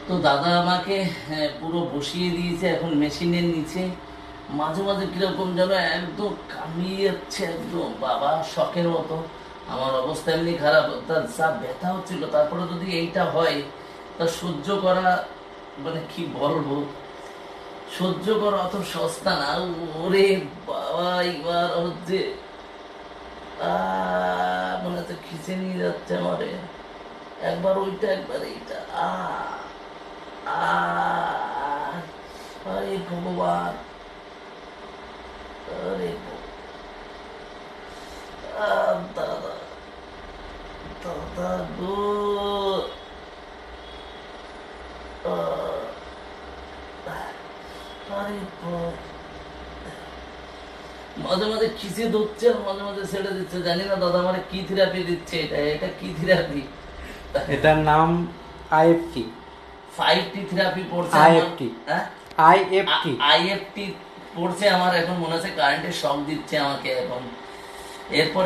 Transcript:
তো দাদা আমাকে পুরো বসিয়ে দিয়েছে এখন মেশিনের নিচে। মাঝে মাঝে কিরকম যেন একদম কামিয়ে যাচ্ছে, একদম বাবা শখের মতো। আমার অবস্থা এমনি খারাপ, তার যা ব্যথা হচ্ছিল, তারপরে যদি এইটা হয় তা সহ্য করা, মানে কি বলবো, সহ্য করা অত সস্তা না। ওরে বাবা, এবার হচ্ছে মনে হচ্ছে খিচে নিয়ে যাচ্ছে আমারে। একবার ওইটা একবার এইটা। আরে ভগবান, আরে দাদা, দাদা গো, আহ, আরে মাঝে মাঝে খিচে ধরছে আর মাঝে মাঝে ছেড়ে দিচ্ছে। জানি না দাদা আমার কি থেরাপি দিচ্ছে, এটা এটা কি থেরাপি? এটার নাম আইএফটি। 5T থেরাপি পড়ছে আমার। আইএফটি হ্যাঁ, আইএফটি আইএফটি পড়ছে আমার। এখন মনে হচ্ছে কারেন্টের শক দিচ্ছে আমাকে এখন। এরপর